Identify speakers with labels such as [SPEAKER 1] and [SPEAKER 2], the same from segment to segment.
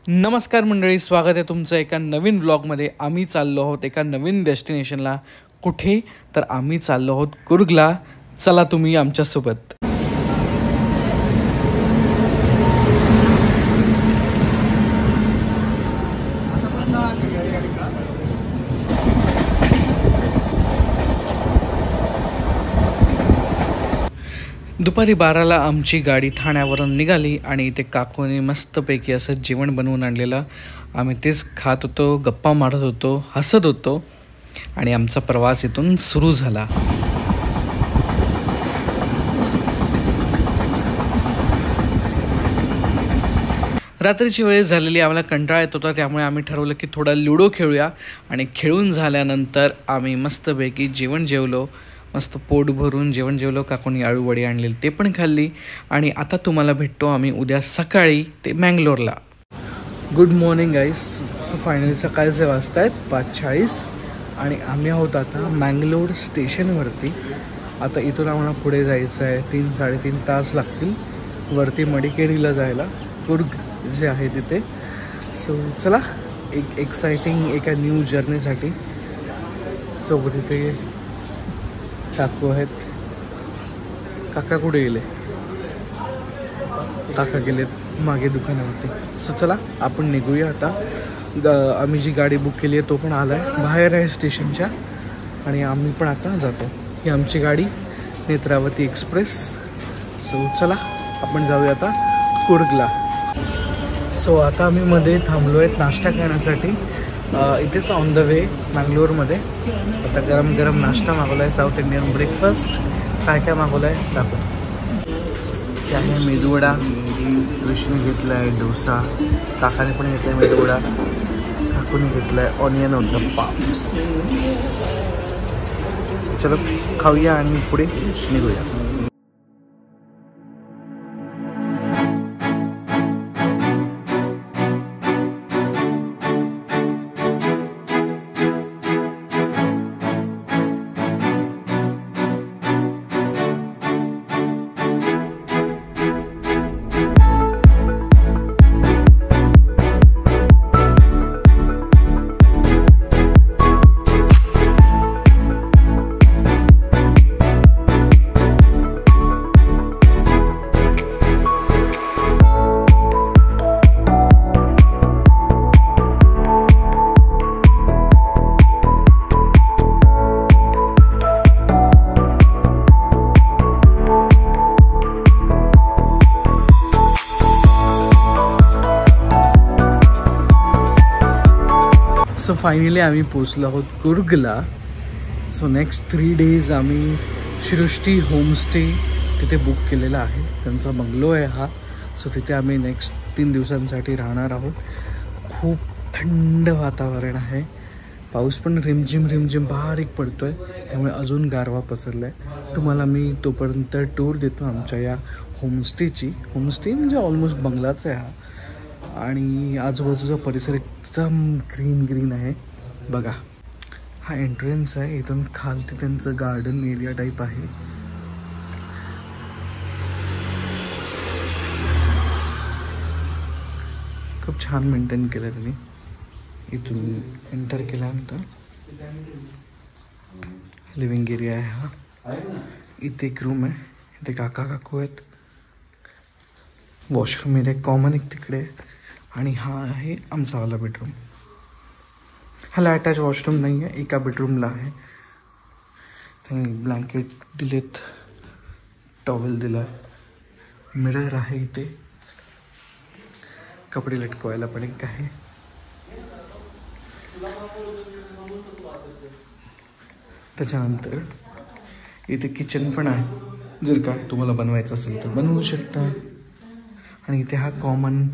[SPEAKER 1] नमस्कार मंडळी, स्वागत आहे तुमचं एका नवीन व्लॉगमध्ये। आम्ही चाललो आहोत एका नवीन डेस्टिनेशनला। कुठे तर आम्ही चाललो आहोत कुर्गला। चला तुम्ही आमच्यासोबत। दुपारी 12ला आमची गाडी ठाण्यावरून निघाली आणि इथे काकूने मस्तपैकी असं जेवण बनवून आणलेलं। आम्ही तेच खात होतो, गप्पा मारत होतो, हसत होतो आणि आमचा प्रवास इथून सुरू झाला। रात्रीची वेळ झालेली, आम्हाला कंटाळा येत होता, त्यामुळे आम्ही ठरवलं की थोडा लुडो खेळूया। आणि खेळून झाल्यानंतर आम्ही मस्तपैकी जेवण जेवलो, मस्त पोट भरून जेवण जेवलो। काकूनी आळू वडी आणलेली ते पण खाल्ली। आणि आता तुम्हाला भेटतो आम्ही उद्या सकाळी ते मँगलोरला। गुड मॉर्निंग गाईस। सो फायनली सकाळचे वाजत आहेत 5:40 आणि आम्ही आहोत आता मँगलोर स्टेशनवरती। आता इथून आम्हाला पुढे जायचं आहे, 3-3.5 तास लागतील वरती मडिकेरीला जायला, कुर्ग जे आहे तिथे। सो चला, एक एक्साइटिंग एका न्यू जर्नीसाठी। सोबत इथे काकू आहेत। काका कुठे गेले? काका गेलेत मागे दुकानावरती। सो चला आपण निघूया आता। आम्ही जी गाडी बुक केली आहे तो पण आला आहे, बाहेर आहे स्टेशनच्या, आणि आम्ही पण आता जातो। ही आमची गाडी नेत्रावती एक्सप्रेस। सो चला आपण जाऊया आता कुर्गला। सो आता आम्ही मध्ये थांबलो आहेत नाश्ता करण्यासाठी, इथेच ऑन द वे मँगलोरमध्ये। आता गरम गरम नाश्ता मागवला आहे, साऊथ इंडियन ब्रेकफास्ट। काय काय मागवलं आहे दाखवतो। ते आहे मेदूवडा, ऋषीने घेतला आहे डोसा, काकाने पण घेतला आहे मेदूवडा, काकूने घेतला आहे ऑनियन उत्तप्पा। सो चलो खाऊया आणि पुढे निघूया। सो फायनली आम्ही पोचलो आहोत कुर्गला। सो नेक्स्ट 3 डेज आम्ही सृष्टी होमस्टे तिथे बुक केलेला आहे, त्यांचा बंगलो आहे हा। सो तिथे आम्ही नेक्स्ट 3 दिवसांसाठी राहणार आहोत। खूप थंड वातावरण आहे, पाऊस पण रिमझिम रिमझिम बारीक पडतो आहे, त्यामुळे अजून गारवा पसरला आहे। तुम्हाला मी तोपर्यंत टूर देतो आमच्या या होमस्टेची। होमस्टे म्हणजे ऑलमोस्ट बंगलाच आहे हा, आणि आजूबाजूचा परिसर एकदम ग्रीन ग्रीन आहे बघा। हा एंट्रन्स आहे, इथून खालती त्यांचं गार्डन एरिया टाईप आहे। खूप छान मेंटेन केलं त्यांनी। इथून एंटर केल्यानंतर लिव्हिंग एरिया आहे हा। इथे एक रूम आहे, इथे काका काकू आहेत। वॉशरूम इथे कॉमन एक तिकडे आहे, आणि हा आहे आमचा वाला बेडरूम। ह्याला अटॅच वॉशरूम नाही आहे, एका बेडरूमला आहे। त्यांनी ब्लँकेट दिलेत, टॉवेल दिला आहे, मिरर आहे इथे, कपडे लटकवायला पण एक आहे। त्याच्यानंतर इथे किचन पण आहे, जर काय तुम्हाला बनवायचं असेल तर बनवू शकता। आणि इथे हा कॉमन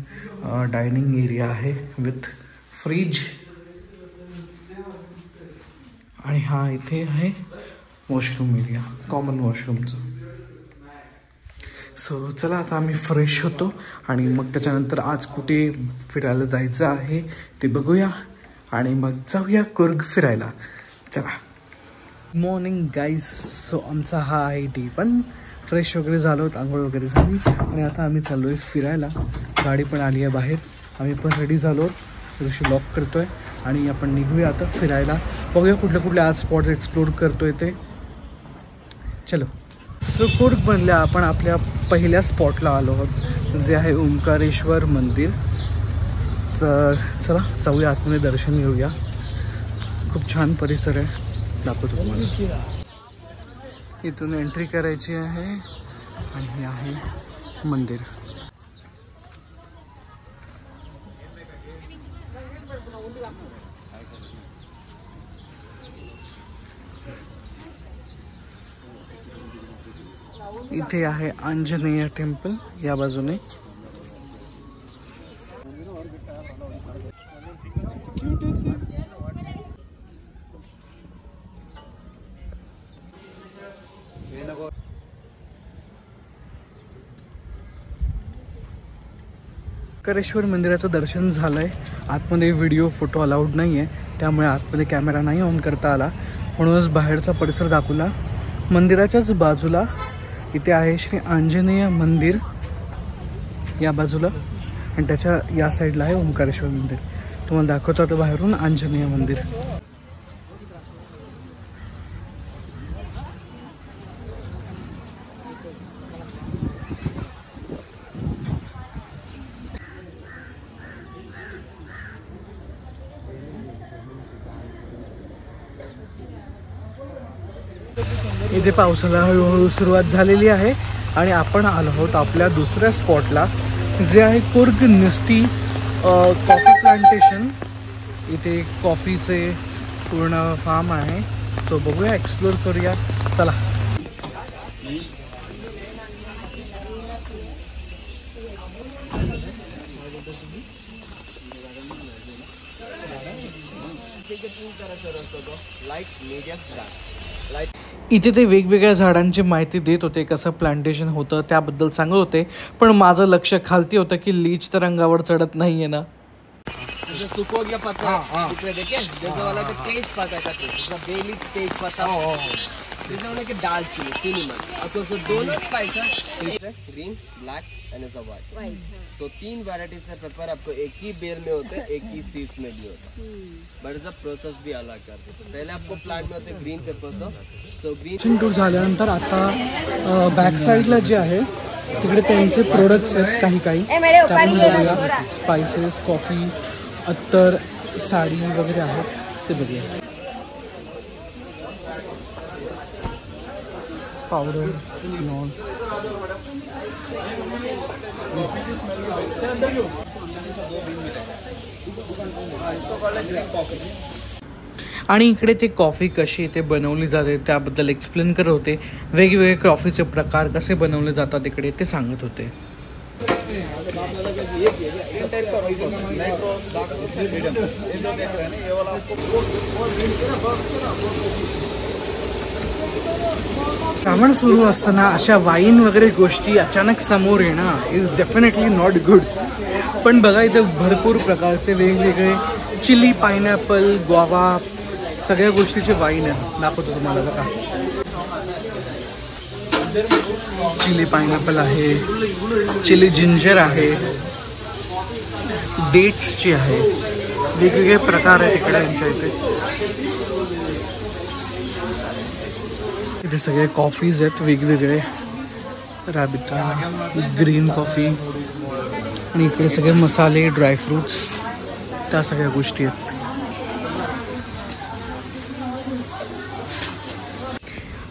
[SPEAKER 1] डायनिंग एरिया आहे विथ फ्रीज, आणि हा इथे आहे वॉशरूम एरिया, कॉमन वॉशरूमचं। सो चला आता आम्ही फ्रेश होतो आणि मग त्याच्यानंतर आज कुठे फिरायला जायचं आहे ते बघूया, आणि मग जाऊया कुर्ग फिरायला। चला। Morning guys. सो आमचा हा आहे डे 1। फ्रेश वगैरे झालो, आंघोळ वगैरे झाली, आणि आता आम्ही चाललो आहे फिरायला। गाडी पण आली आहे बाहेर, आम्ही पण रेडी झालो, ऋषी लॉक करतोय आणि आपण निघूया आता फिरायला. बघूया कुठले कुठले आज स्पॉट्स एक्सप्लोर करतोय ते. चलो. सो कूर्गमधल्या आपण आपल्या पहिल्या स्पॉटला आलो आहोत, जे आहे ओंकारेश्वर मंदिर. तर चला जाऊया आतमध्ये, दर्शन घेऊया. खूप छान परिसर आहे, दाखवतो तुम्हाला. इथून एंट्री करायची आहे आणि हे आहे मंदिर. इथे आहे आंजनेय टेम्पल या बाजूने. ओंकारेश्वर मंदिराचं दर्शन झालंय. आतमध्ये व्हिडिओ फोटो अलाउड नाही आहे, त्यामुळे आतमध्ये कॅमेरा नाही ऑन करता आला, म्हणूनच बाहेरचा परिसर दाखवला. मंदिराच्याच बाजूला इथे आहे श्री आंजनेय मंदिर या बाजूला, आणि त्याच्या या साईडला आहे ओंकारेश्वर मंदिर. तुम्हाला दाखवतो आता बाहेरून आंजनेय मंदिर. इथे पावसाला हळूहळू सुरुवात झालेली आहे आणि आपण आलो आहोत आपल्या दुसऱ्या स्पॉटला, जे आहे कुर्ग निस्टी कॉफी प्लांटेशन. इथे कॉफीचे पूर्ण फार्म आहे. सो बघूया, एक्सप्लोर करूया, चला. इथे ते वेगवेगळ्या झाडांची माहिती देत होते, कसं प्लांटेशन होतं त्याबद्दल सांगत होते, पण माझं लक्ष खालती होतं की लीच तर रंगावर चढत नाहीये ना.
[SPEAKER 2] सुको गया पत्ता इकडे देखिए, जैसे वाला का तेज पत्ता का बेली तेज पत्ता, जैसे वाला के दालचीनी, सिनेमन, असो दोनों spices, green, black end white. तो 3 वैरायटीज से पेपर आपको एक ही बेल में होते हैं, एक ही सीड्स में भी होता है, बट इसका प्रोसेस भी अलग करते हैं. पहले आपको प्लांट में होते green papers, so green
[SPEAKER 1] tour झाल्यानंतर आता बॅक साईडला जे आहे तिकडे त्यांचे प्रोडक्ट्स आहेत काही काही. बघूया, स्पाइसेस, कॉफी, अत्तर, साडी वगैरे आहेत ते बघूया. Powder, non. आणि इकडे ते कॉफी कशी ते बनवली जाते त्याबद्दल एक्सप्लेन करत होते. वेगवेगळे कॉफीचे प्रकार कसे बनवले जातात इकडे ते सांगत होते. श्रावण सुरू असताना अशा वाईन वगैरे गोष्टी अचानक समोर येणं इज डेफिनेटली नॉट गुड. पण बघा इथे भरपूर प्रकारचे वेगवेगळे चिली, पायनॅपल, ग्वावा सगळ्या गोष्टीचे वाईन आहे. दाखवतो तुम्हाला. बघा, चिली पायनॅपल आहे, चिली जिंजर आहे, डेट्सची आहे, वेगवेगळे प्रकार आहेत इकडे यांच्या इथे. इथे सगळे कॉफीज आहेत वेगवेगळे, राबिता, ग्रीन कॉफी, आणि इकडे सगळे मसाले, ड्रायफ्रूट्स, त्या सगळ्या गोष्टी आहेत.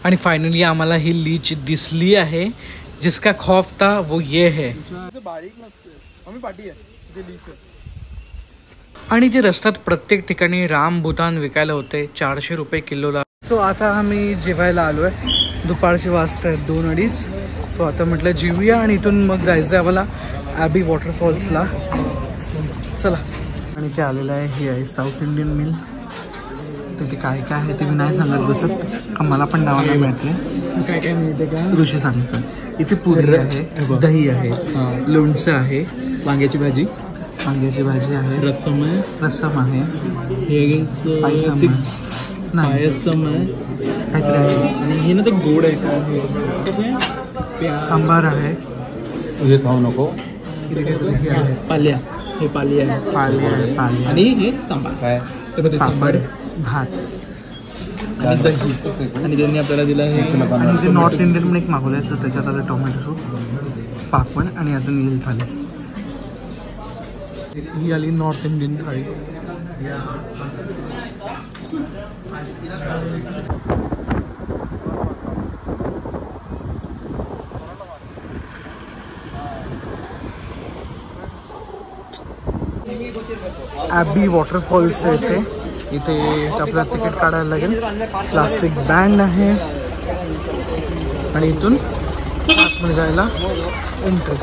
[SPEAKER 1] आणि फायनली आम्हाला ही लीच दिसली आहे. जिसका खौफ था वो ये है. आणि ते रस्त्यात प्रत्येक ठिकाणी रामभूतान विकायला होते 400 रुपये किलोला. सो आता आम्ही जेवायला आलो आहे. दुपारचे वाजता आहेत 2-2:30. सो आता म्हटलं जेवूया आणि इथून मग जायचं आहे आम्हाला ॲबी वॉटरफॉल्सला. चला. आणि ते आलेलं आहे, हे आहे साऊथ इंडियन मिल. तिथे काय काय आहे ते मी नाही सांगत बसत, का मला पण नाव नाही माहिती. काय काय मिळते का ऋषी सांगतो. इथे पुरी आहे, दही आहे, लोणचं आहे, वांग्याची भाजी आहे, रस्सम आहे, पायसम काहीतरी आहे, आणि हे ना ते गोड आहे, सांबार आहे, खाऊ नको, पाल्या
[SPEAKER 2] हे पाली आहे,
[SPEAKER 1] पाली
[SPEAKER 2] आणि हे सांबार
[SPEAKER 1] काय
[SPEAKER 2] त्यामध्ये सांबार
[SPEAKER 1] भात
[SPEAKER 2] आणि दही, आणि त्यांनी आपल्याला दिलं
[SPEAKER 1] आणि ते नॉर्थ इंडियन पण एक मागवलं आहे, तर त्याच्यात आलं टोमॅटो सूप, पापड आणि अजून येईल थाली. ही आली नॉर्थ इंडियन थाळी. ॲबी वॉटरफॉल्स इथे आपल्याला तिकीट काढायला लागेल. प्लास्टिक बँड आहे आणि इथून आतमध्ये जायला एंट्री.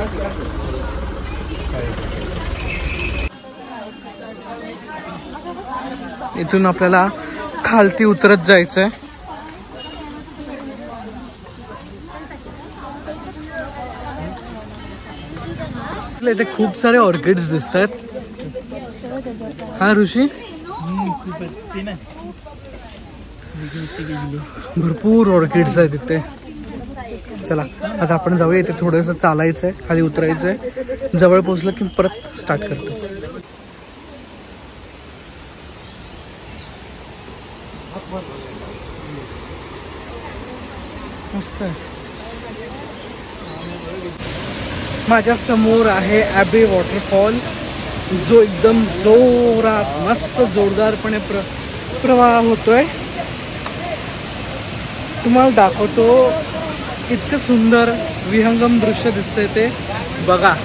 [SPEAKER 1] इथून आपल्याला खालती उतरत जायचंय. इथे खूप सारे ऑर्किड्स दिसत आहेत. हा ऋषी, भरपूर ऑर्किड्स आहेत इथे. चला आता आपण जाऊया. इथे थोडंसं चालायचंय, खाली उतरायचंय. जवळ पोहोचलं की परत स्टार्ट करतो. मस्त आहे. माझ्या समोर आहे ॲबी वॉटरफॉल, जो एकदम जोरात मस्त जोरदारपणे प्रवाह होतोय. तुम्हाला दाखवतो. इतकं सुंदर विहंगम दृश्य दिसतंय ते बघा.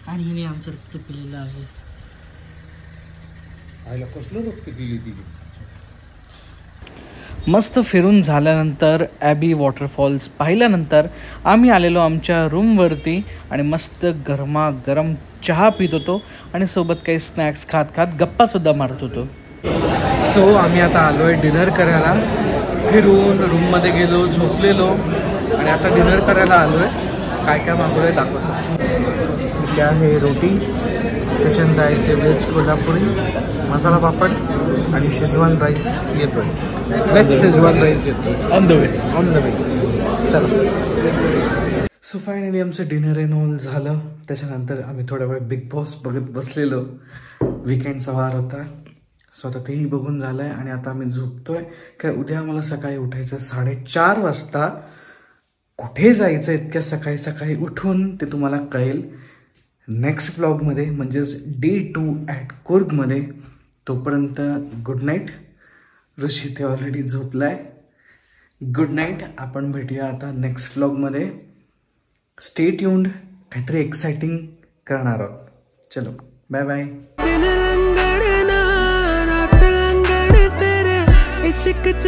[SPEAKER 1] आणि हिने आमचं रक्त पिलेलं आहे.
[SPEAKER 2] कसलं रक्त पिली तिने.
[SPEAKER 1] मस्त फिरून झाल्यानंतर ॲबी वॉटरफॉल्स पाहिल्यानंतर आम्ही आलेलो आमच्या रूमवरती आणि मस्त गरमागरम चहा पित होतो आणि सोबत काही स्नॅक्स खात गप्पासुद्धा मारत होतो. सो आम्ही आता आलो आहे डिनर करायला. फिरून रूममध्ये गेलो, झोपलेलो आणि आता डिनर करायला आलो आहे. काय काय मागवलं आहे दाखवतो. ठीक आहे, रोटी, त्याच्यानंतर आहे ते व्हेज कोल्हापुरी, मसाला पापड आणि शेजवान राईस येतोय. व्हेज शेजवान राईस येतोय. On the way. चला. सो फायनली आमचं डिनर एंड ऑल झालं. त्याच्यानंतर आम्ही थोड्या वेळ बिग बॉस बघत बसलेलो. विकेंडचा वार होता. सो आता तेही बघून झालं आहे आणि आता आम्ही झोपतोय. कारण उद्या आम्हाला सकाळी उठायचं 4:30 वाजता. कुठे जायचं इतक्या सकाळी सकाळी उठून ते तुम्हाला कळेल नेक्स्ट ब्लॉगमध्ये, म्हणजेच Day 2 ॲट कुर्गमध्ये. तोपर्यंत गुड नाईट. ऋषी ते ऑलरेडी झोपलाय. Good night. आपण भेटूया आता नेक्स्ट ब्लॉगमध्ये. Stay tuned. काहीतरी एक्साइटिंग करणार आहोत. चलो बाय बाय. इश्क च